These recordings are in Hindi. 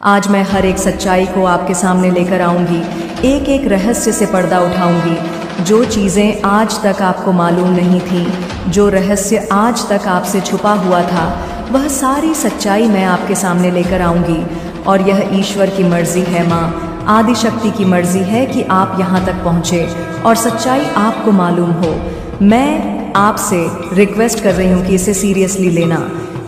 आज मैं हर एक सच्चाई को आपके सामने लेकर आऊंगी, एक एक रहस्य से पर्दा उठाऊंगी। जो चीज़ें आज तक आपको मालूम नहीं थी, जो रहस्य आज तक आपसे छुपा हुआ था, वह सारी सच्चाई मैं आपके सामने लेकर आऊंगी। और यह ईश्वर की मर्जी है, माँ आदिशक्ति की मर्जी है कि आप यहाँ तक पहुँचे और सच्चाई आपको मालूम हो। मैं आपसे रिक्वेस्ट कर रही हूँ कि इसे सीरियसली लेना,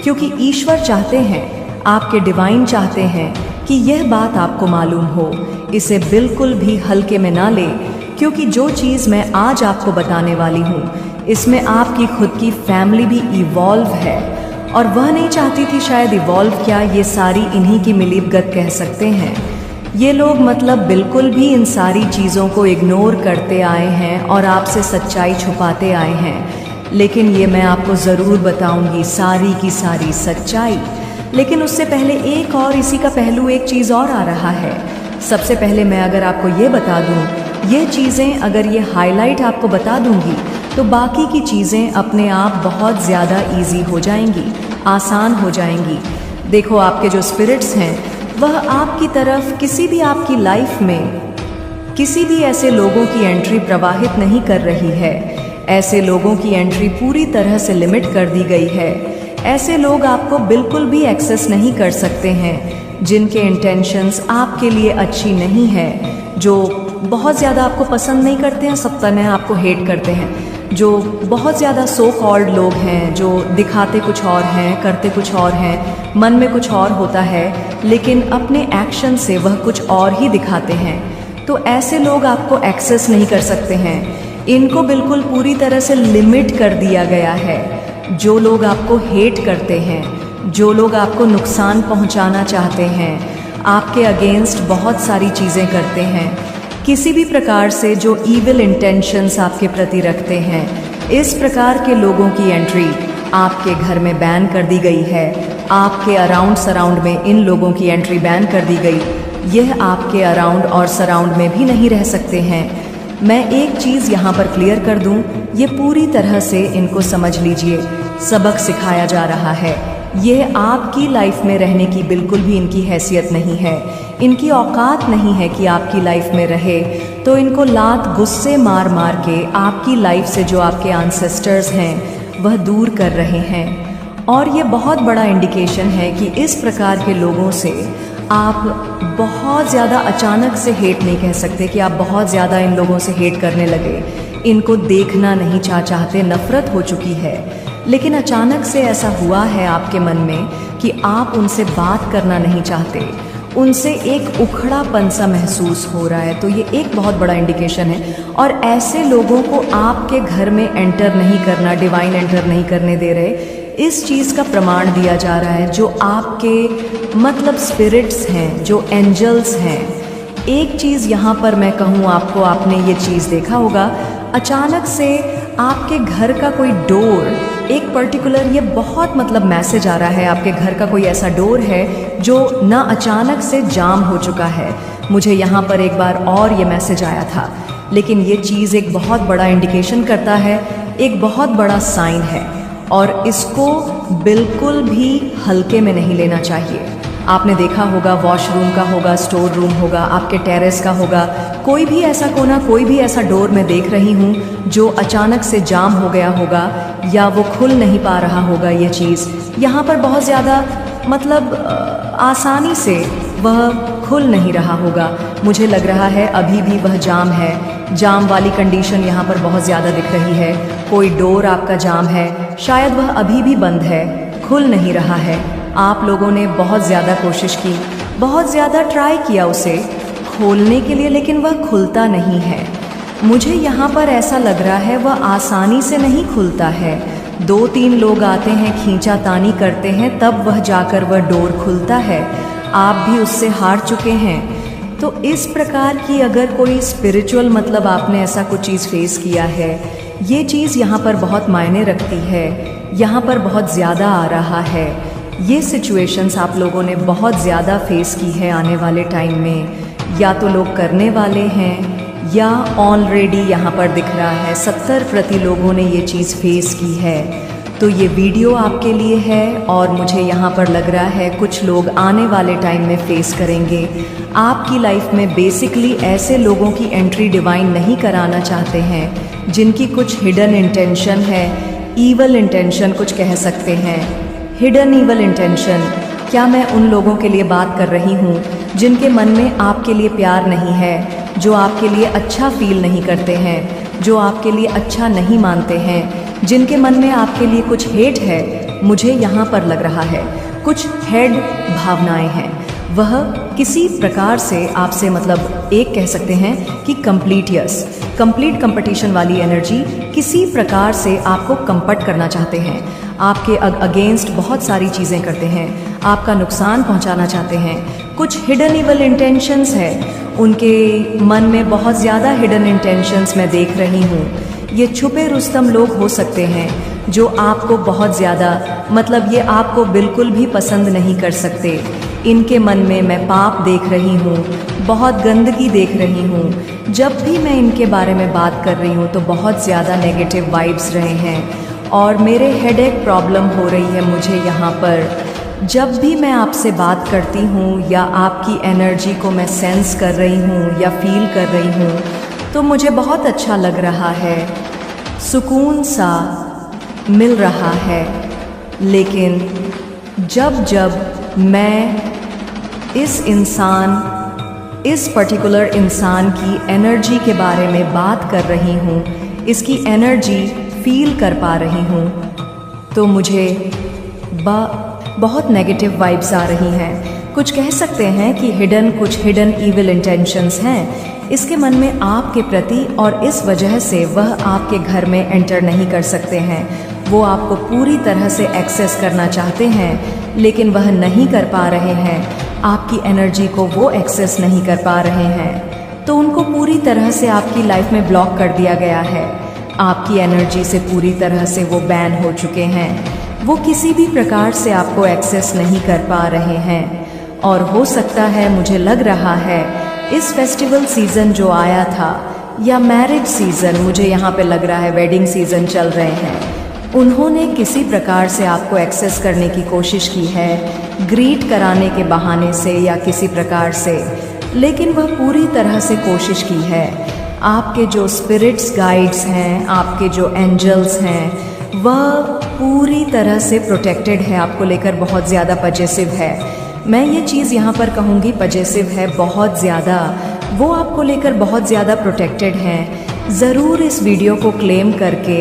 क्योंकि ईश्वर चाहते हैं, आपके डिवाइन चाहते हैं कि यह बात आपको मालूम हो। इसे बिल्कुल भी हल्के में ना ले, क्योंकि जो चीज़ मैं आज आपको बताने वाली हूँ, इसमें आपकी खुद की फैमिली भी इवॉल्व है। और वह नहीं चाहती थी शायद इवॉल्व, क्या ये सारी इन्हीं की मिलीभगत कह सकते हैं। ये लोग मतलब बिल्कुल भी इन सारी चीज़ों को इग्नोर करते आए हैं और आपसे सच्चाई छुपाते आए हैं। लेकिन ये मैं आपको ज़रूर बताऊंगी सारी की सारी सच्चाई। लेकिन उससे पहले एक और इसी का पहलू, एक चीज़ और आ रहा है। सबसे पहले मैं अगर आपको ये बता दूं, ये चीज़ें अगर ये हाईलाइट आपको बता दूंगी, तो बाकी की चीज़ें अपने आप बहुत ज़्यादा ईजी हो जाएंगी, आसान हो जाएंगी। देखो, आपके जो स्पिरिट्स हैं वह आपकी तरफ किसी भी आपकी लाइफ में किसी भी ऐसे लोगों की एंट्री प्रवाहित नहीं कर रही है। ऐसे लोगों की एंट्री पूरी तरह से लिमिट कर दी गई है। ऐसे लोग आपको बिल्कुल भी एक्सेस नहीं कर सकते हैं, जिनके इंटेंशंस आपके लिए अच्छी नहीं है, जो बहुत ज़्यादा आपको पसंद नहीं करते हैं, सब तरह आपको हेट करते हैं, जो बहुत ज़्यादा सो कॉल्ड लोग हैं, जो दिखाते कुछ और हैं, करते कुछ और हैं, मन में कुछ और होता है, लेकिन अपने एक्शन से वह कुछ और ही दिखाते हैं। तो ऐसे लोग आपको एक्सेस नहीं कर सकते हैं। इनको बिल्कुल पूरी तरह से लिमिट कर दिया गया है। जो लोग आपको हेट करते हैं, जो लोग आपको नुकसान पहुंचाना चाहते हैं, आपके अगेंस्ट बहुत सारी चीज़ें करते हैं, किसी भी प्रकार से जो ईविल इंटेंशंस आपके प्रति रखते हैं, इस प्रकार के लोगों की एंट्री आपके घर में बैन कर दी गई है। आपके अराउंड सराउंड में इन लोगों की एंट्री बैन कर दी गई। यह आपके अराउंड और सराउंड में भी नहीं रह सकते हैं। मैं एक चीज़ यहाँ पर क्लियर कर दूँ, ये पूरी तरह से इनको समझ लीजिए, सबक सिखाया जा रहा है। यह आपकी लाइफ में रहने की बिल्कुल भी इनकी हैसियत नहीं है, इनकी औकात नहीं है कि आपकी लाइफ में रहे। तो इनको लात गुस्से मार मार के आपकी लाइफ से जो आपके एंसेस्टर्स हैं वह दूर कर रहे हैं। और ये बहुत बड़ा इंडिकेशन है कि इस प्रकार के लोगों से आप बहुत ज़्यादा अचानक से हेट नहीं कह सकते कि आप बहुत ज़्यादा इन लोगों से हेट करने लगे, इनको देखना नहीं चाहते, नफ़रत हो चुकी है। लेकिन अचानक से ऐसा हुआ है आपके मन में कि आप उनसे बात करना नहीं चाहते, उनसे एक उखड़ापन सा महसूस हो रहा है। तो ये एक बहुत बड़ा इंडिकेशन है। और ऐसे लोगों को आपके घर में एंटर नहीं करना, डिवाइन एंटर नहीं करने दे रहे, इस चीज़ का प्रमाण दिया जा रहा है। जो आपके मतलब स्पिरिट्स हैं, जो एंजल्स हैं। एक चीज़ यहाँ पर मैं कहूँ आपको, आपने ये चीज़ देखा होगा, अचानक से आपके घर का कोई डोर, एक पर्टिकुलर, ये बहुत मतलब मैसेज आ रहा है, आपके घर का कोई ऐसा डोर है जो ना अचानक से जाम हो चुका है। मुझे यहाँ पर एक बार और ये मैसेज आया था, लेकिन ये चीज़ एक बहुत बड़ा इंडिकेशन करता है, एक बहुत बड़ा साइन है, और इसको बिल्कुल भी हल्के में नहीं लेना चाहिए। आपने देखा होगा, वॉशरूम का होगा, स्टोर रूम होगा, आपके टेरेस का होगा, कोई भी ऐसा कोना, कोई भी ऐसा डोर मैं देख रही हूँ जो अचानक से जाम हो गया होगा या वो खुल नहीं पा रहा होगा। ये चीज़ यहाँ पर बहुत ज़्यादा मतलब आसानी से वह खुल नहीं रहा होगा। मुझे लग रहा है अभी भी वह जाम है, जाम वाली कंडीशन यहाँ पर बहुत ज़्यादा दिख रही है। कोई डोर आपका जाम है, शायद वह अभी भी बंद है, खुल नहीं रहा है। आप लोगों ने बहुत ज़्यादा कोशिश की, बहुत ज़्यादा ट्राई किया उसे खोलने के लिए, लेकिन वह खुलता नहीं है। मुझे यहाँ पर ऐसा लग रहा है वह आसानी से नहीं खुलता है। 2-3 लोग आते हैं, खींचातानी करते हैं, तब वह जाकर वह डोर खुलता है। आप भी उससे हार चुके हैं। तो इस प्रकार की अगर कोई स्पिरिचुअल मतलब आपने ऐसा कुछ चीज़ फेस किया है, ये चीज़ यहाँ पर बहुत मायने रखती है, यहाँ पर बहुत ज़्यादा आ रहा है। ये सिचुएशंस आप लोगों ने बहुत ज़्यादा फेस की है आने वाले टाइम में, या तो लोग करने वाले हैं या ऑलरेडी यहाँ पर दिख रहा है 70% लोगों ने ये चीज़ फेस की है। तो ये वीडियो आपके लिए है और मुझे यहाँ पर लग रहा है कुछ लोग आने वाले टाइम में फेस करेंगे। आपकी लाइफ में बेसिकली ऐसे लोगों की एंट्री डिवाइन नहीं कराना चाहते हैं जिनकी कुछ हिडन इंटेंशन है, ईवल इंटेंशन कुछ कह सकते हैं। हिडन ईवल इंटेंशन, क्या मैं उन लोगों के लिए बात कर रही हूँ जिनके मन में आपके लिए प्यार नहीं है, जो आपके लिए अच्छा फील नहीं करते हैं, जो आपके लिए अच्छा नहीं मानते हैं, जिनके मन में आपके लिए कुछ हेट है। मुझे यहाँ पर लग रहा है कुछ हेड भावनाएं हैं। वह किसी प्रकार से आपसे मतलब एक कह सकते हैं कि कंप्लीट कंपटीशन वाली एनर्जी किसी प्रकार से आपको कंपट करना चाहते हैं, आपके अगेंस्ट बहुत सारी चीज़ें करते हैं, आपका नुकसान पहुंचाना चाहते हैं। कुछ हिडन इवल इंटेंशंस है, उनके मन में बहुत ज़्यादा हिडन इंटेंशंस मैं देख रही हूँ। ये छुपे रुस्तम लोग हो सकते हैं जो आपको बहुत ज़्यादा मतलब ये आपको बिल्कुल भी पसंद नहीं कर सकते। इनके मन में मैं पाप देख रही हूँ, बहुत गंदगी देख रही हूँ। जब भी मैं इनके बारे में बात कर रही हूँ तो बहुत ज़्यादा नेगेटिव वाइब्स रहे हैं और मेरे हेडेक प्रॉब्लम हो रही है मुझे यहाँ पर। जब भी मैं आपसे बात करती हूँ या आपकी एनर्जी को मैं सेंस कर रही हूँ या फील कर रही हूँ तो मुझे बहुत अच्छा लग रहा है, सुकून सा मिल रहा है। लेकिन जब मैं इस पर्टिकुलर इंसान की एनर्जी के बारे में बात कर रही हूँ, इसकी एनर्जी फील कर पा रही हूँ, तो मुझे बहुत नेगेटिव वाइब्स आ रही हैं। कुछ कह सकते हैं कि कुछ हिडन ईविल इंटेंशंस हैं इसके मन में आपके प्रति और इस वजह से वह आपके घर में एंटर नहीं कर सकते हैं। वो आपको पूरी तरह से एक्सेस करना चाहते हैं लेकिन वह नहीं कर पा रहे हैं। आपकी एनर्जी को वो एक्सेस नहीं कर पा रहे हैं तो उनको पूरी तरह से आपकी लाइफ में ब्लॉक कर दिया गया है। आपकी एनर्जी से पूरी तरह से वो बैन हो चुके हैं। वो किसी भी प्रकार से आपको एक्सेस नहीं कर पा रहे हैं। और हो सकता है, मुझे लग रहा है इस फेस्टिवल सीज़न जो आया था या मैरिज सीज़न, मुझे यहाँ पे लग रहा है वेडिंग सीज़न चल रहे हैं, उन्होंने किसी प्रकार से आपको एक्सेस करने की कोशिश की है, ग्रीट कराने के बहाने से या किसी प्रकार से, लेकिन वह पूरी तरह से कोशिश की है। आपके जो स्पिरिट्स गाइड्स हैं, आपके जो एंजल्स हैं, वह पूरी तरह से प्रोटेक्टेड है, आपको लेकर बहुत ज़्यादा पजेसिव है। मैं ये चीज़ यहाँ पर कहूँगी पजेसिव है बहुत ज़्यादा, वो आपको लेकर बहुत ज़्यादा प्रोटेक्टेड हैं। ज़रूर इस वीडियो को क्लेम करके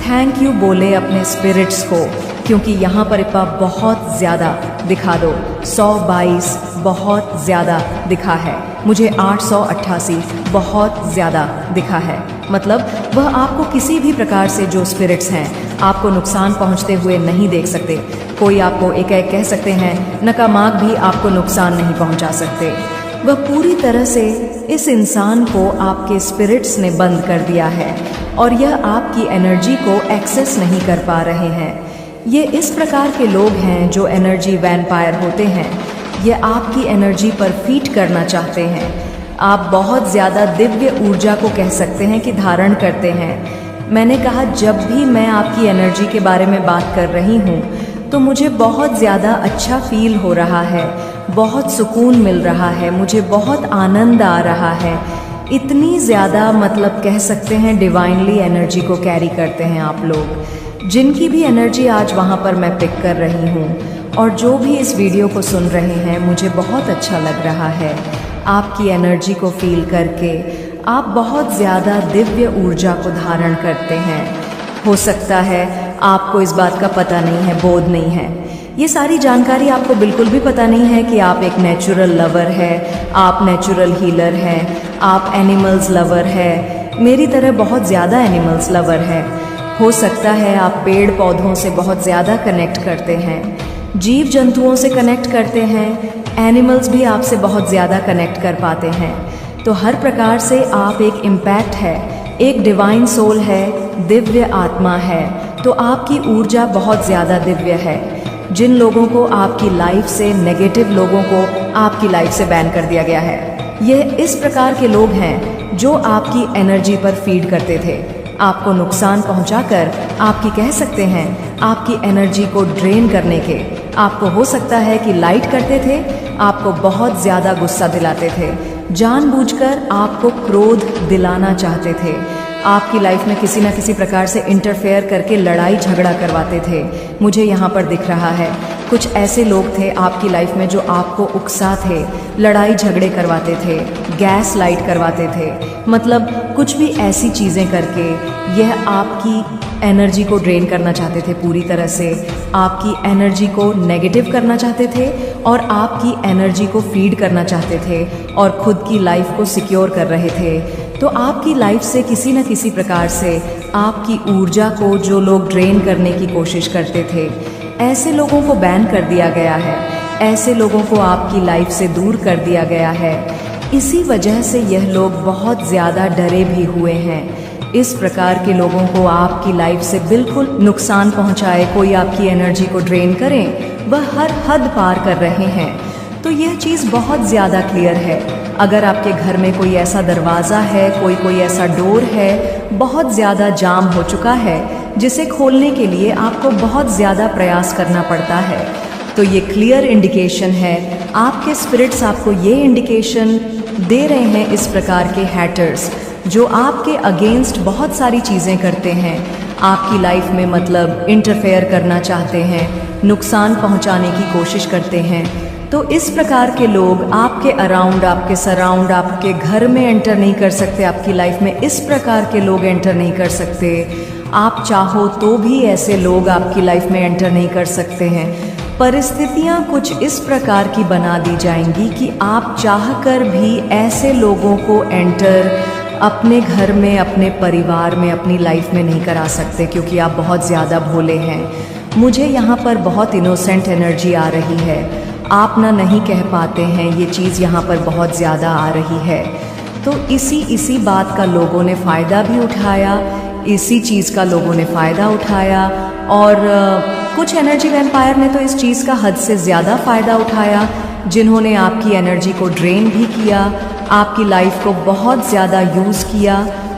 थैंक यू बोले अपने स्पिरिट्स को, क्योंकि यहाँ पर इतना बहुत ज़्यादा दिखा दो। 122 बहुत ज़्यादा दिखा है, मुझे 888 बहुत ज़्यादा दिखा है। मतलब वह आपको किसी भी प्रकार से जो स्पिरिट्स हैं आपको नुकसान पहुंचते हुए नहीं देख सकते। कोई आपको एक कह सकते हैं नकामाग भी आपको नुकसान नहीं पहुंचा सकते। वह पूरी तरह से इस इंसान को आपके स्पिरिट्स ने बंद कर दिया है और यह आपकी एनर्जी को एक्सेस नहीं कर पा रहे हैं। ये इस प्रकार के लोग हैं जो एनर्जी वैम्पायर होते हैं। ये आपकी एनर्जी पर फीड करना चाहते हैं। आप बहुत ज़्यादा दिव्य ऊर्जा को कह सकते हैं कि धारण करते हैं। मैंने कहा जब भी मैं आपकी एनर्जी के बारे में बात कर रही हूँ तो मुझे बहुत ज़्यादा अच्छा फील हो रहा है, बहुत सुकून मिल रहा है, मुझे बहुत आनंद आ रहा है। इतनी ज़्यादा मतलब कह सकते हैं डिवाइनली एनर्जी को कैरी करते हैं आप लोग, जिनकी भी एनर्जी आज वहाँ पर मैं पिक कर रही हूँ। और जो भी इस वीडियो को सुन रहे हैं, मुझे बहुत अच्छा लग रहा है आपकी एनर्जी को फील करके। आप बहुत ज़्यादा दिव्य ऊर्जा को धारण करते हैं। हो सकता है आपको इस बात का पता नहीं है, बोध नहीं है, ये सारी जानकारी आपको बिल्कुल भी पता नहीं है कि आप एक नेचुरल लवर है, आप नेचुरल हीलर हैं, आप एनिमल्स लवर है, मेरी तरह बहुत ज़्यादा एनिमल्स लवर है। हो सकता है आप पेड़ पौधों से बहुत ज़्यादा कनेक्ट करते हैं, जीव जंतुओं से कनेक्ट करते हैं, एनिमल्स भी आपसे बहुत ज़्यादा कनेक्ट कर पाते हैं। तो हर प्रकार से आप एक इम्पैक्ट है, एक डिवाइन सोल है, दिव्य आत्मा है। तो आपकी ऊर्जा बहुत ज़्यादा दिव्य है। जिन लोगों को आपकी लाइफ से, नेगेटिव लोगों को आपकी लाइफ से बैन कर दिया गया है, ये इस प्रकार के लोग हैं जो आपकी एनर्जी पर फीड करते थे, आपको नुकसान पहुंचाकर, आपकी कह सकते हैं आपकी एनर्जी को ड्रेन करने के। आपको हो सकता है कि लाइट करते थे, आपको बहुत ज़्यादा गुस्सा दिलाते थे, जानबूझकर आपको क्रोध दिलाना चाहते थे, आपकी लाइफ में किसी न किसी प्रकार से इंटरफेयर करके लड़ाई झगड़ा करवाते थे। मुझे यहाँ पर दिख रहा है कुछ ऐसे लोग थे आपकी लाइफ में जो आपको उकसा थे, लड़ाई झगड़े करवाते थे, गैस लाइट करवाते थे, मतलब कुछ भी ऐसी चीज़ें करके यह आपकी एनर्जी को ड्रेन करना चाहते थे पूरी तरह से, आपकी एनर्जी को नेगेटिव करना चाहते थे और आपकी एनर्जी को फीड करना चाहते थे और खुद की लाइफ को सिक्योर कर रहे थे। तो आपकी लाइफ से किसी न किसी प्रकार से आपकी ऊर्जा को जो लोग ड्रेन करने की कोशिश करते थे, ऐसे लोगों को बैन कर दिया गया है, ऐसे लोगों को आपकी लाइफ से दूर कर दिया गया है। इसी वजह से यह लोग बहुत ज़्यादा डरे भी हुए हैं। इस प्रकार के लोगों को आपकी लाइफ से बिल्कुल नुकसान पहुंचाए, कोई आपकी एनर्जी को ड्रेन करें, वह हर हद पार कर रहे हैं। तो यह चीज़ बहुत ज़्यादा क्लियर है। अगर आपके घर में कोई ऐसा दरवाज़ा है, कोई ऐसा डोर है, बहुत ज़्यादा जाम हो चुका है, जिसे खोलने के लिए आपको बहुत ज़्यादा प्रयास करना पड़ता है, तो ये क्लियर इंडिकेशन है, आपके स्पिरिट्स आपको ये इंडिकेशन दे रहे हैं। इस प्रकार के हैटर्स जो आपके अगेंस्ट बहुत सारी चीज़ें करते हैं, आपकी लाइफ में मतलब इंटरफेयर करना चाहते हैं, नुकसान पहुंचाने की कोशिश करते हैं, तो इस प्रकार के लोग आपके अराउंड, आपके सराउंड, आपके घर में एंटर नहीं कर सकते, आपकी लाइफ में इस प्रकार के लोग एंटर नहीं कर सकते। आप चाहो तो भी ऐसे लोग आपकी लाइफ में एंटर नहीं कर सकते हैं। परिस्थितियाँ कुछ इस प्रकार की बना दी जाएंगी कि आप चाहकर भी ऐसे लोगों को एंटर अपने घर में, अपने परिवार में, अपनी लाइफ में नहीं करा सकते, क्योंकि आप बहुत ज़्यादा भोले हैं। मुझे यहाँ पर बहुत इनोसेंट एनर्जी आ रही है, आप ना नहीं कह पाते हैं, ये चीज़ यहाँ पर बहुत ज़्यादा आ रही है। तो इसी बात का लोगों ने फ़ायदा भी उठाया, इसी चीज़ का लोगों ने फ़ायदा उठाया, और कुछ एनर्जी वैम्पायर ने तो इस चीज़ का हद से ज़्यादा फ़ायदा उठाया, जिन्होंने आपकी एनर्जी को ड्रेन भी किया, आपकी लाइफ को बहुत ज़्यादा यूज़ किया,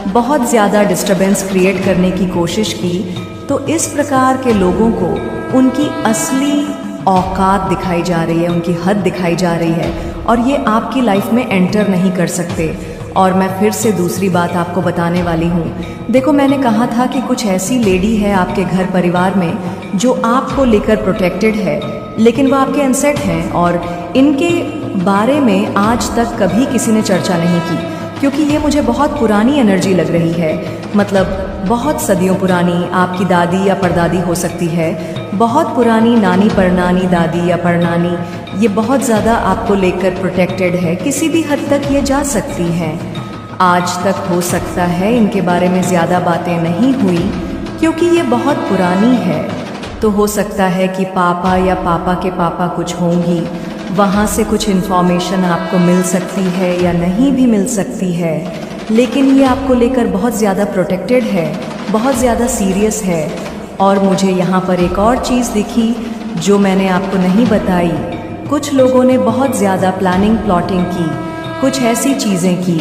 बहुत ज़्यादा डिस्टर्बेंस क्रिएट करने की कोशिश की। तो इस प्रकार के लोगों को उनकी असली औकात दिखाई जा रही है, उनकी हद दिखाई जा रही है, और ये आपकी लाइफ में एंटर नहीं कर सकते। और मैं फिर से दूसरी बात आपको बताने वाली हूँ। देखो, मैंने कहा था कि कुछ ऐसी लेडी है आपके घर परिवार में जो आपको लेकर प्रोटेक्टेड है, लेकिन वो आपके अनसेट हैं और इनके बारे में आज तक कभी किसी ने चर्चा नहीं की, क्योंकि ये मुझे बहुत पुरानी एनर्जी लग रही है, मतलब बहुत सदियों पुरानी। आपकी दादी या परदादी हो सकती है, बहुत पुरानी नानी, परनानी, दादी या परनानी, ये बहुत ज़्यादा आपको लेकर प्रोटेक्टेड है, किसी भी हद तक ये जा सकती हैं। आज तक हो सकता है इनके बारे में ज़्यादा बातें नहीं हुई, क्योंकि ये बहुत पुरानी है। तो हो सकता है कि पापा या पापा के पापा कुछ होंगी, वहाँ से कुछ इन्फॉर्मेशन आपको मिल सकती है या नहीं भी मिल सकती है, लेकिन ये आपको लेकर बहुत ज़्यादा प्रोटेक्टेड है, बहुत ज़्यादा सीरियस है। और मुझे यहाँ पर एक और चीज़ दिखी जो मैंने आपको नहीं बताई। कुछ लोगों ने बहुत ज़्यादा प्लानिंग, प्लॉटिंग की, कुछ ऐसी चीज़ें की,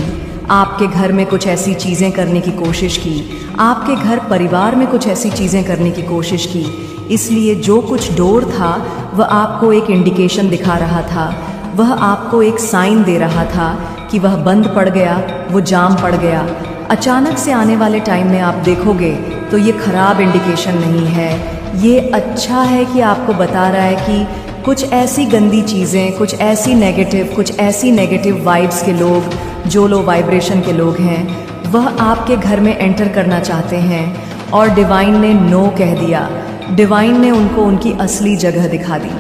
आपके घर में कुछ ऐसी चीज़ें करने की कोशिश की, आपके घर परिवार में कुछ ऐसी चीज़ें करने की कोशिश की। इसलिए जो कुछ डोर था वह आपको एक इंडिकेशन दिखा रहा था, वह आपको एक साइन दे रहा था कि वह बंद पड़ गया, वो जाम पड़ गया। अचानक से आने वाले टाइम में आप देखोगे तो ये खराब इंडिकेशन नहीं है, ये अच्छा है कि आपको बता रहा है कि कुछ ऐसी गंदी चीज़ें, कुछ ऐसी नेगेटिव वाइब्स के लोग, जो लो वाइब्रेशन के लोग हैं, वह आपके घर में एंटर करना चाहते हैं। और डिवाइन ने नो कह दिया, डिवाइन ने उनको उनकी असली जगह दिखा दी,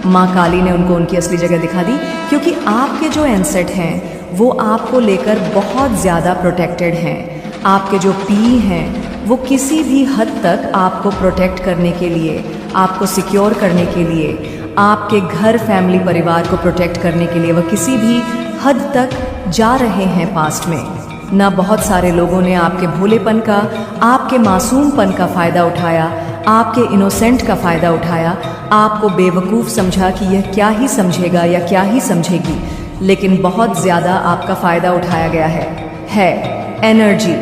माँ काली ने उनको उनकी असली जगह दिखा दी, क्योंकि आपके जो एनसेट हैं वो आपको लेकर बहुत ज़्यादा प्रोटेक्टेड हैं। आपके जो पी हैं वो किसी भी हद तक आपको प्रोटेक्ट करने के लिए, आपको सिक्योर करने के लिए, आपके घर, फैमिली, परिवार को प्रोटेक्ट करने के लिए वह किसी भी हद तक जा रहे हैं पास्ट में। ना बहुत सारे लोगों ने आपके भोलेपन का, आपके मासूमपन का फ़ायदा उठाया, आपके इनोसेंट का फ़ायदा उठाया, आपको बेवकूफ़ समझा कि यह क्या ही समझेगा या क्या ही समझेगी, लेकिन बहुत ज़्यादा आपका फ़ायदा उठाया गया है। एनर्जी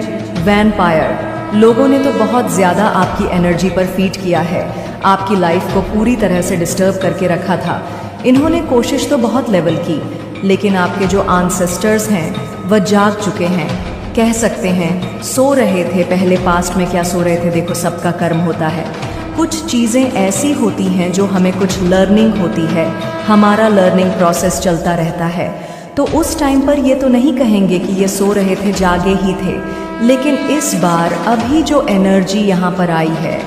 वैम्पायर, लोगों ने तो बहुत ज़्यादा आपकी एनर्जी पर फीड किया है, आपकी लाइफ को पूरी तरह से डिस्टर्ब करके रखा था। इन्होंने कोशिश तो बहुत लेवल की, लेकिन आपके जो एंसेस्टर्स हैं वह जाग चुके हैं, कह सकते हैं सो रहे थे। पहले पास्ट में क्या सो रहे थे, देखो सबका कर्म होता है। कुछ चीज़ें ऐसी होती हैं जो हमें कुछ लर्निंग होती है, हमारा लर्निंग प्रोसेस चलता रहता है। तो उस टाइम पर ये तो नहीं कहेंगे कि ये सो रहे थे, जागे ही थे। लेकिन इस बार अभी जो एनर्जी यहाँ पर आई है,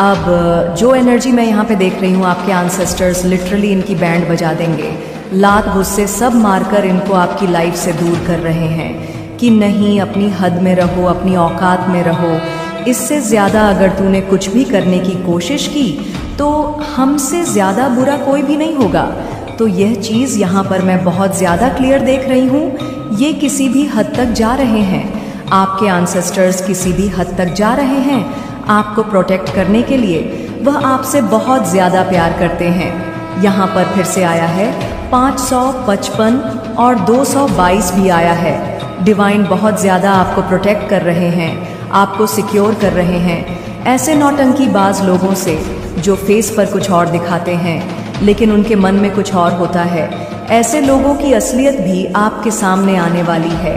अब जो एनर्जी मैं यहाँ पे देख रही हूँ, आपके एंसेस्टर्स लिटरली इनकी बैंड बजा देंगे, लात गुस्से सब मारकर इनको आपकी लाइफ से दूर कर रहे हैं कि नहीं, अपनी हद में रहो, अपनी औकात में रहो। इससे ज़्यादा अगर तूने कुछ भी करने की कोशिश की तो हमसे ज़्यादा बुरा कोई भी नहीं होगा। तो यह चीज़ यहाँ पर मैं बहुत ज़्यादा क्लियर देख रही हूँ। ये किसी भी हद तक जा रहे हैं, आपके एंसेस्टर्स किसी भी हद तक जा रहे हैं आपको प्रोटेक्ट करने के लिए। वह आपसे बहुत ज़्यादा प्यार करते हैं। यहाँ पर फिर से आया है 555 और 222 भी आया है। डिवाइन बहुत ज़्यादा आपको प्रोटेक्ट कर रहे हैं, आपको सिक्योर कर रहे हैं ऐसे नौटंकीबाज लोगों से जो फेस पर कुछ और दिखाते हैं लेकिन उनके मन में कुछ और होता है। ऐसे लोगों की असलियत भी आपके सामने आने वाली है।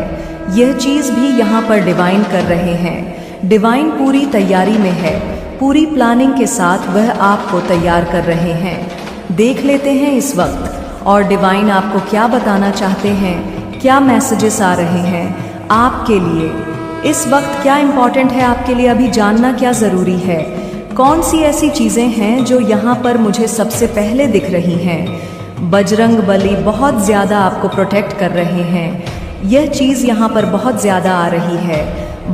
यह चीज़ भी यहाँ पर डिवाइन कर रहे हैं। डिवाइन पूरी तैयारी में है, पूरी प्लानिंग के साथ वह आपको तैयार कर रहे हैं। देख लेते हैं इस वक्त और डिवाइन आपको क्या बताना चाहते हैं, क्या मैसेजेस आ रहे हैं आपके लिए इस वक्त, क्या इम्पॉर्टेंट है आपके लिए, अभी जानना क्या ज़रूरी है। कौन सी ऐसी चीज़ें हैं जो यहाँ पर मुझे सबसे पहले दिख रही हैं। बजरंग बली बहुत ज़्यादा आपको प्रोटेक्ट कर रहे हैं, यह चीज़ यहाँ पर बहुत ज़्यादा आ रही है।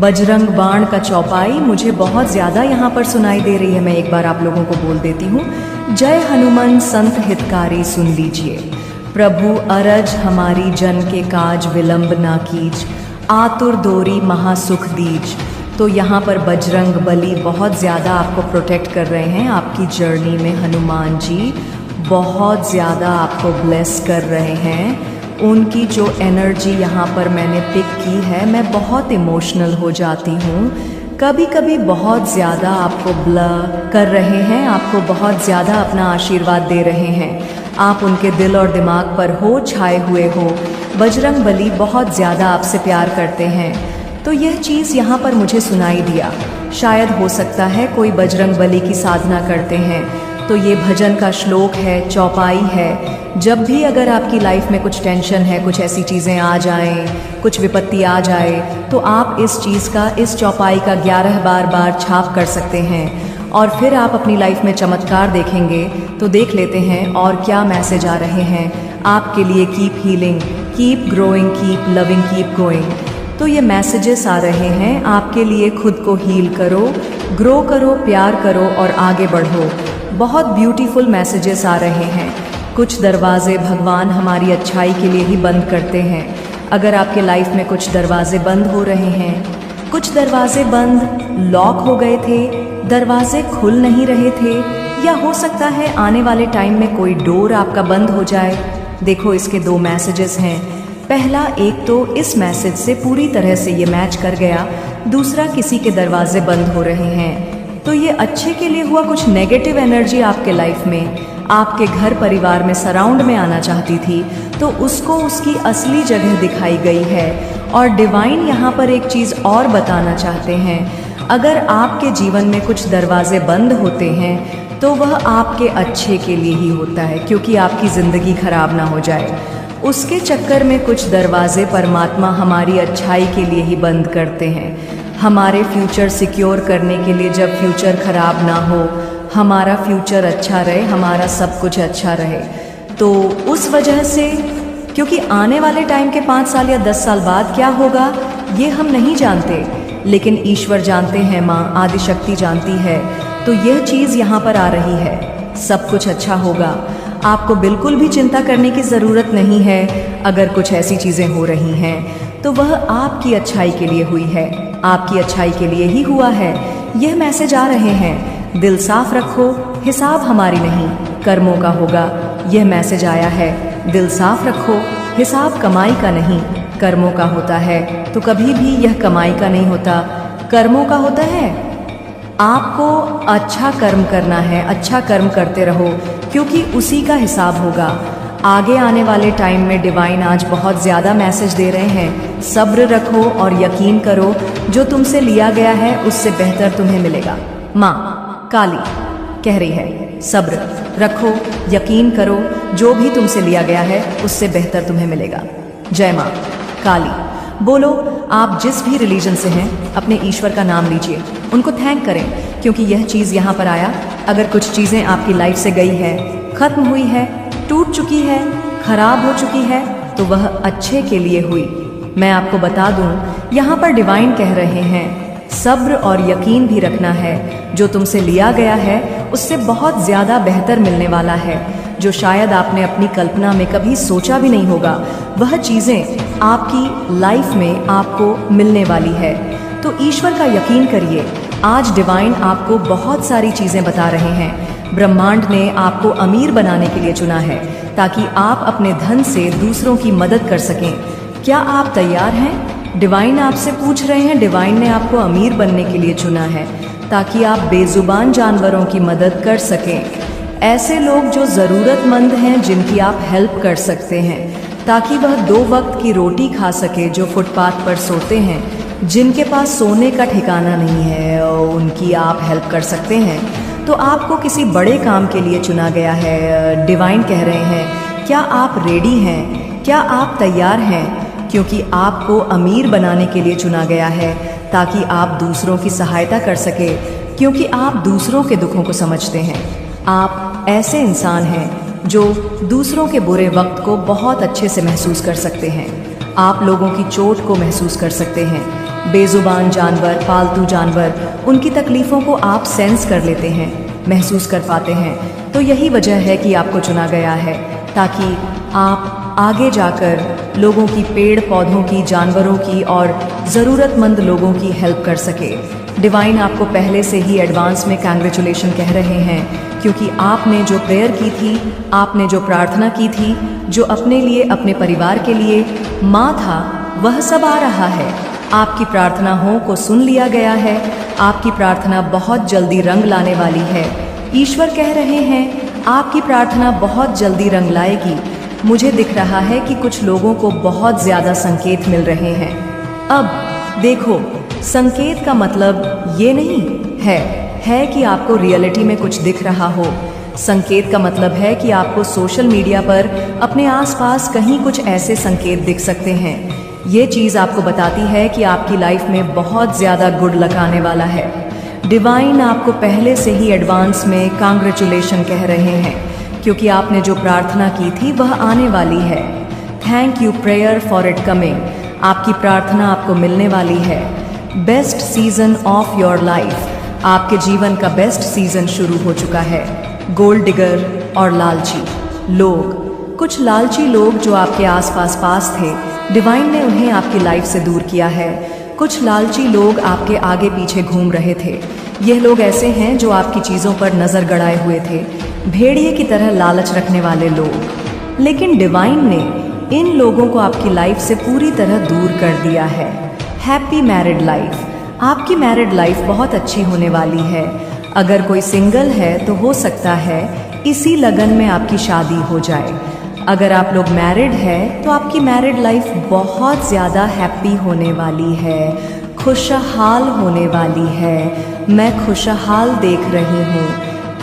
बजरंग बाण का चौपाई मुझे बहुत ज़्यादा यहाँ पर सुनाई दे रही है। मैं एक बार आप लोगों को बोल देती हूँ। जय हनुमान संत हितकारी सुन लीजिए, प्रभु अरज हमारी जन के काज विलंब ना कीज, आतुर दोरी महासुख दीज। तो यहाँ पर बजरंग बली बहुत ज़्यादा आपको प्रोटेक्ट कर रहे हैं। आपकी जर्नी में हनुमान जी बहुत ज़्यादा आपको ब्लेस कर रहे हैं। उनकी जो एनर्जी यहाँ पर मैंने पिक की है, मैं बहुत इमोशनल हो जाती हूँ। कभी कभी बहुत ज़्यादा आपको ब्लर कर रहे हैं, आपको बहुत ज़्यादा अपना आशीर्वाद दे रहे हैं। आप उनके दिल और दिमाग पर हो छाए हुए हो। बजरंग बली बहुत ज़्यादा आपसे प्यार करते हैं। तो यह चीज़ यहाँ पर मुझे सुनाई दिया। शायद हो सकता है कोई बजरंग बली की साधना करते हैं तो ये भजन का श्लोक है, चौपाई है। जब भी अगर आपकी लाइफ में कुछ टेंशन है, कुछ ऐसी चीज़ें आ जाएं, कुछ विपत्ति आ जाए, तो आप इस चीज़ का, इस चौपाई का 11 बार छाप कर सकते हैं और फिर आप अपनी लाइफ में चमत्कार देखेंगे। तो देख लेते हैं और क्या मैसेज आ रहे हैं आपके लिए। Keep healing, keep growing, keep loving, keep going. तो ये मैसेजेस आ रहे हैं आपके लिए। खुद को हील करो, ग्रो करो, प्यार करो और आगे बढ़ो। बहुत ब्यूटीफुल मैसेजेस आ रहे हैं। कुछ दरवाजे भगवान हमारी अच्छाई के लिए ही बंद करते हैं। अगर आपके लाइफ में कुछ दरवाजे बंद हो रहे हैं, कुछ दरवाजे बंद लॉक हो गए थे, दरवाजे खुल नहीं रहे थे, या हो सकता है आने वाले टाइम में कोई डोर आपका बंद हो जाए। देखो इसके 2 मैसेजेस हैं। पहला, एक तो इस मैसेज से पूरी तरह से ये मैच कर गया। दूसरा, किसी के दरवाजे बंद हो रहे हैं तो ये अच्छे के लिए हुआ। कुछ नेगेटिव एनर्जी आपके लाइफ में, आपके घर परिवार में, सराउंड में आना चाहती थी, तो उसको उसकी असली जगह दिखाई गई है। और डिवाइन यहाँ पर एक चीज़ और बताना चाहते हैं। अगर आपके जीवन में कुछ दरवाजे बंद होते हैं तो वह आपके अच्छे के लिए ही होता है, क्योंकि आपकी ज़िंदगी खराब ना हो जाए। उसके चक्कर में कुछ दरवाजे परमात्मा हमारी अच्छाई के लिए ही बंद करते हैं, हमारे फ्यूचर सिक्योर करने के लिए। जब फ्यूचर खराब ना हो, हमारा फ्यूचर अच्छा रहे, हमारा सब कुछ अच्छा रहे। तो उस वजह से, क्योंकि आने वाले टाइम के 5 साल या 10 साल बाद क्या होगा ये हम नहीं जानते, लेकिन ईश्वर जानते हैं, माँ आदिशक्ति जानती है। तो यह चीज़ यहाँ पर आ रही है, सब कुछ अच्छा होगा। आपको बिल्कुल भी चिंता करने की ज़रूरत नहीं है। अगर कुछ ऐसी चीज़ें हो रही हैं तो वह आपकी अच्छाई के लिए हुई है, आपकी अच्छाई के लिए ही हुआ है। यह मैसेज आ रहे हैं। दिल साफ रखो, हिसाब हमारी नहीं कर्मों का होगा। यह मैसेज आया है, दिल साफ रखो, हिसाब कमाई का नहीं कर्मों का होता है। तो कभी भी यह कमाई का नहीं होता, कर्मों का होता है। आपको अच्छा कर्म करना है, अच्छा कर्म करते रहो, क्योंकि उसी का हिसाब होगा। आगे आने वाले टाइम में डिवाइन आज बहुत ज़्यादा मैसेज दे रहे हैं। सब्र रखो और यकीन करो, जो तुमसे लिया गया है उससे बेहतर तुम्हें मिलेगा। माँ काली कह रही है, सब्र रखो, यकीन करो, जो भी तुमसे लिया गया है उससे बेहतर तुम्हें मिलेगा। जय माँ काली। बोलो, आप जिस भी रिलीजन से हैं अपने ईश्वर का नाम लीजिए, उनको थैंक करें, क्योंकि यह चीज़ यहाँ पर आया। अगर कुछ चीज़ें आपकी लाइफ से गई है, खत्म हुई है, टूट चुकी है, खराब हो चुकी है, तो वह अच्छे के लिए हुई। मैं आपको बता दूं, यहाँ पर डिवाइन कह रहे हैं सब्र और यकीन भी रखना है। जो तुमसे लिया गया है उससे बहुत ज़्यादा बेहतर मिलने वाला है, जो शायद आपने अपनी कल्पना में कभी सोचा भी नहीं होगा। वह चीज़ें आपकी लाइफ में आपको मिलने वाली है। तो ईश्वर का यकीन करिए। आज डिवाइन आपको बहुत सारी चीज़ें बता रहे हैं। ब्रह्मांड ने आपको अमीर बनाने के लिए चुना है, ताकि आप अपने धन से दूसरों की मदद कर सकें। क्या आप तैयार हैं? डिवाइन आपसे पूछ रहे हैं। डिवाइन ने आपको अमीर बनने के लिए चुना है, ताकि आप बेजुबान जानवरों की मदद कर सकें। ऐसे लोग जो ज़रूरतमंद हैं, जिनकी आप हेल्प कर सकते हैं, ताकि वह 2 वक्त की रोटी खा सके, जो फुटपाथ पर सोते हैं, जिनके पास सोने का ठिकाना नहीं है, और उनकी आप हेल्प कर सकते हैं। तो आपको किसी बड़े काम के लिए चुना गया है। डिवाइन कह रहे हैं, क्या आप रेडी हैं? क्या आप तैयार हैं? क्योंकि आपको अमीर बनाने के लिए चुना गया है, ताकि आप दूसरों की सहायता कर सके, क्योंकि आप दूसरों के दुखों को समझते हैं। आप ऐसे इंसान हैं जो दूसरों के बुरे वक्त को बहुत अच्छे से महसूस कर सकते हैं। आप लोगों की चोट को महसूस कर सकते हैं। बेजुबान जानवर, पालतू जानवर, उनकी तकलीफ़ों को आप सेंस कर लेते हैं, महसूस कर पाते हैं। तो यही वजह है कि आपको चुना गया है, ताकि आप आगे जाकर लोगों की, पेड़ पौधों की, जानवरों की और ज़रूरतमंद लोगों की हेल्प कर सके। डिवाइन आपको पहले से ही एडवांस में कांग्रेचुलेशन कह रहे हैं, क्योंकि आपने जो प्रेयर की थी, आपने जो प्रार्थना की थी, जो अपने लिए, अपने परिवार के लिए माँ था, वह सब आ रहा है। आपकी प्रार्थनाओं को सुन लिया गया है। आपकी प्रार्थना बहुत जल्दी रंग लाने वाली है। ईश्वर कह रहे हैं, आपकी प्रार्थना बहुत जल्दी रंग लाएगी। मुझे दिख रहा है कि कुछ लोगों को बहुत ज़्यादा संकेत मिल रहे हैं। अब देखो, संकेत का मतलब ये नहीं है कि आपको रियलिटी में कुछ दिख रहा हो। संकेत का मतलब है कि आपको सोशल मीडिया पर अपने आसपास कहीं कुछ ऐसे संकेत दिख सकते हैं। ये चीज़ आपको बताती है कि आपकी लाइफ में बहुत ज़्यादा गुड लक आने वाला है। डिवाइन आपको पहले से ही एडवांस में कांग्रेचुलेशन कह रहे हैं, क्योंकि आपने जो प्रार्थना की थी वह आने वाली है। Thank you prayer for it coming. आपकी प्रार्थना आपको मिलने वाली है। Best season of your life. आपके जीवन का बेस्ट सीजन शुरू हो चुका है। गोल्ड डिगर और लालची लोग, कुछ लालची लोग जो आपके आसपास पास थे, डिवाइन ने उन्हें आपकी लाइफ से दूर किया है। कुछ लालची लोग आपके आगे पीछे घूम रहे थे। यह लोग ऐसे हैं जो आपकी चीज़ों पर नज़र गड़ाए हुए थे, भेड़िए की तरह लालच रखने वाले लोग। लेकिन डिवाइन ने इन लोगों को आपकी लाइफ से पूरी तरह दूर कर दिया है। Happy married life. आपकी मैरिड लाइफ बहुत अच्छी होने वाली है। अगर कोई सिंगल है तो हो सकता है इसी लगन में आपकी शादी हो जाए। अगर आप लोग मैरिड हैं तो आपकी मैरिड लाइफ बहुत ज़्यादा हैप्पी होने वाली है, खुशहाल होने वाली है। मैं खुशहाल देख रही हूँ।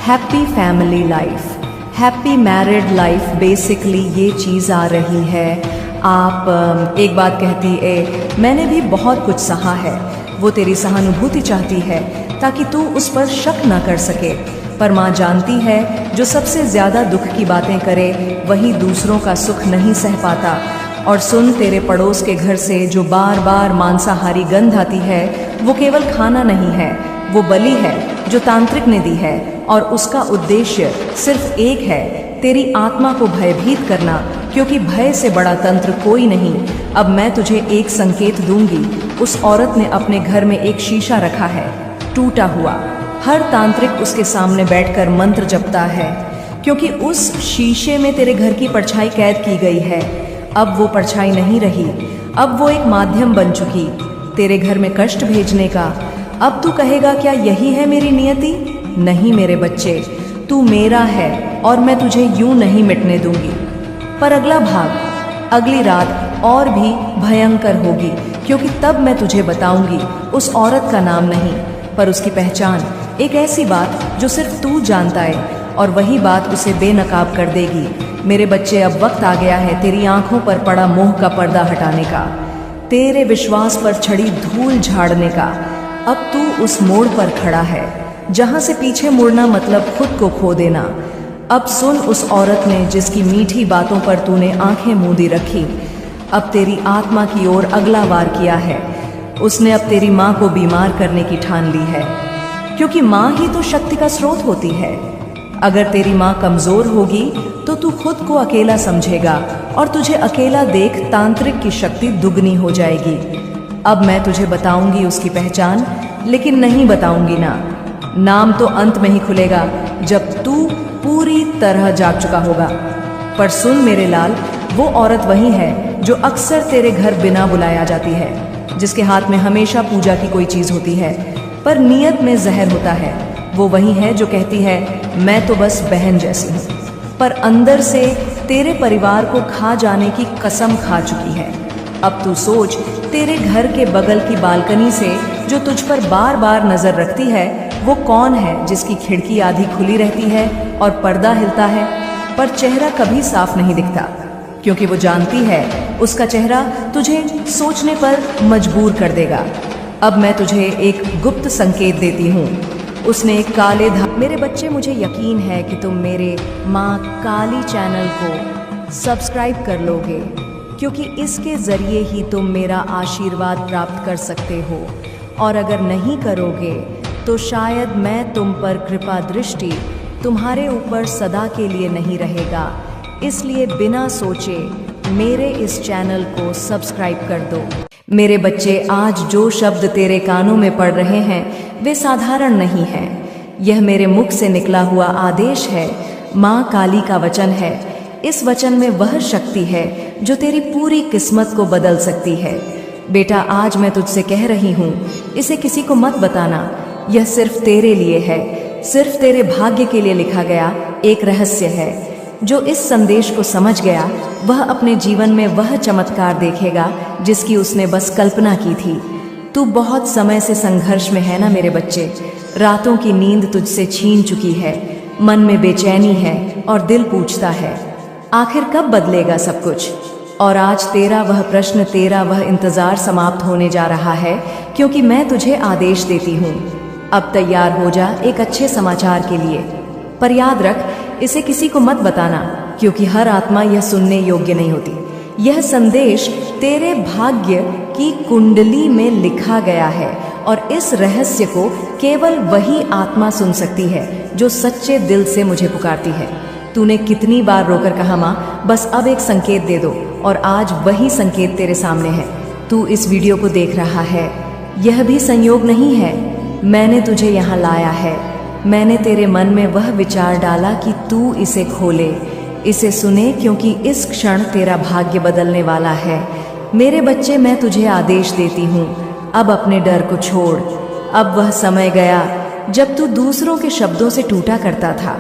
Happy family life, happy married life, basically ये चीज़ आ रही है। आप एक बात कहती है, मैंने भी बहुत कुछ सहा है। वो तेरी सहानुभूति चाहती है ताकि तू उस पर शक न कर सके। पर माँ जानती है, जो सबसे ज़्यादा दुख की बातें करे वही दूसरों का सुख नहीं सह पाता। और सुन, तेरे पड़ोस के घर से जो बार बार मांसाहारी गंध आती है, वो केवल खाना नहीं है, वो बलि है जो तांत्रिक ने दी है। और उसका उद्देश्य सिर्फ एक है, तेरी आत्मा को भयभीत करना, क्योंकि भय से बड़ा तंत्र कोई नहीं। अब मैं तुझे एक संकेत दूंगी। उस औरत ने अपने घर में एक शीशा रखा है, टूटा हुआ। हर तांत्रिक उसके सामने बैठकर मंत्र जपता है, क्योंकि उस शीशे में तेरे घर की परछाई कैद की गई है। अब वो परछाई नहीं रही, अब वो एक माध्यम बन चुकी तेरे घर में कष्ट भेजने का। अब तू कहेगा क्या यही है मेरी नियति? नहीं मेरे बच्चे, तू मेरा है और मैं तुझे यूं नहीं मिटने दूंगी। पर अगला भाग, अगली रात और भी भयंकर होगी, क्योंकि तब मैं तुझे बताऊंगी उस औरत का नाम नहीं पर उसकी पहचान, एक ऐसी बात जो सिर्फ तू जानता है और वही बात उसे बेनकाब कर देगी। मेरे बच्चे, अब वक्त आ गया है तेरी आंखों पर पड़ा मोह का पर्दा हटाने का, तेरे विश्वास पर छड़ी धूल झाड़ने का। अब तू उस मोड़ पर खड़ा है जहां से पीछे मुड़ना मतलब खुद को खो देना। अब सुन उस औरत ने जिसकी मीठी बातों पर तूने आंखें मूंदी रखी, अब तेरी आत्मा की ओर अगला वार किया है। उसने अब तेरी माँ को बीमार करने की ठान ली है, क्योंकि माँ ही तो शक्ति का स्रोत होती है। अगर तेरी माँ कमजोर होगी तो तू खुद को अकेला समझेगा और तुझे अकेला देख तांत्रिक की शक्ति दुगनी हो जाएगी। अब मैं तुझे बताऊंगी उसकी पहचान, लेकिन नहीं बताऊंगी ना। नाम तो अंत में ही खुलेगा जब तू पूरी तरह जाग चुका होगा। पर सुन मेरे लाल, वो औरत वही है जो अक्सर तेरे घर बिना बुलाया जाती है, जिसके हाथ में हमेशा पूजा की कोई चीज होती है पर नियत में जहर होता है। वो वही है जो कहती है मैं तो बस बहन जैसी हूँ, पर अंदर से तेरे परिवार को खा जाने की कसम खा चुकी है। अब तू सोच, तेरे घर के बगल की बालकनी से जो तुझ पर बार बार नजर रखती है, वो कौन है जिसकी खिड़की आधी खुली रहती है और पर्दा हिलता है पर चेहरा कभी साफ नहीं दिखता, क्योंकि वो जानती है उसका चेहरा तुझे सोचने पर मजबूर कर देगा। अब मैं तुझे एक गुप्त संकेत देती हूँ। उसने एक काले मेरे बच्चे, मुझे यकीन है कि तुम मेरे माँ काली चैनल को सब्सक्राइब कर लोगे, क्योंकि इसके जरिए ही तुम मेरा आशीर्वाद प्राप्त कर सकते हो। और अगर नहीं करोगे तो शायद मैं तुम पर कृपा दृष्टि तुम्हारे ऊपर सदा के लिए नहीं रहेगा। इसलिए बिना सोचे मेरे इस चैनल को सब्सक्राइब कर दो। मेरे बच्चे, आज जो शब्द तेरे कानों में पड़ रहे हैं वे साधारण नहीं हैं। यह मेरे मुख से निकला हुआ आदेश है, माँ काली का वचन है। इस वचन में वह शक्ति है जो तेरी पूरी किस्मत को बदल सकती है। बेटा, आज मैं तुझसे कह रही हूँ, इसे किसी को मत बताना। यह सिर्फ तेरे लिए है, सिर्फ तेरे भाग्य के लिए लिखा गया एक रहस्य है। जो इस संदेश को समझ गया वह अपने जीवन में वह चमत्कार देखेगा जिसकी उसने बस कल्पना की थी। तू बहुत समय से संघर्ष में है ना मेरे बच्चे। रातों की नींद तुझसे छीन चुकी है, मन में बेचैनी है और दिल पूछता है आखिर कब बदलेगा सब कुछ। और आज तेरा वह प्रश्न, तेरा वह इंतजार समाप्त होने जा रहा है, क्योंकि मैं तुझे आदेश देती हूँ। अब तैयार हो जा एक अच्छे समाचार के लिए। पर याद रख, इसे किसी को मत बताना, क्योंकि हर आत्मा यह सुनने योग्य नहीं होती। यह संदेश तेरे भाग्य की कुंडली में लिखा गया है और इस रहस्य को केवल वही आत्मा सुन सकती है जो सच्चे दिल से मुझे पुकारती है। तूने कितनी बार रोकर कहा माँ, बस अब एक संकेत दे दो, और आज वही संकेत तेरे सामने है। तू इस वीडियो को देख रहा है, यह भी संयोग नहीं है। मैंने तुझे यहाँ लाया है। मैंने तेरे मन में वह विचार डाला कि तू इसे खोले, इसे सुने, क्योंकि इस क्षण तेरा भाग्य बदलने वाला है। मेरे बच्चे, मैं तुझे आदेश देती हूँ, अब अपने डर को छोड़। अब वह समय गया जब तू दूसरों के शब्दों से टूटा करता था,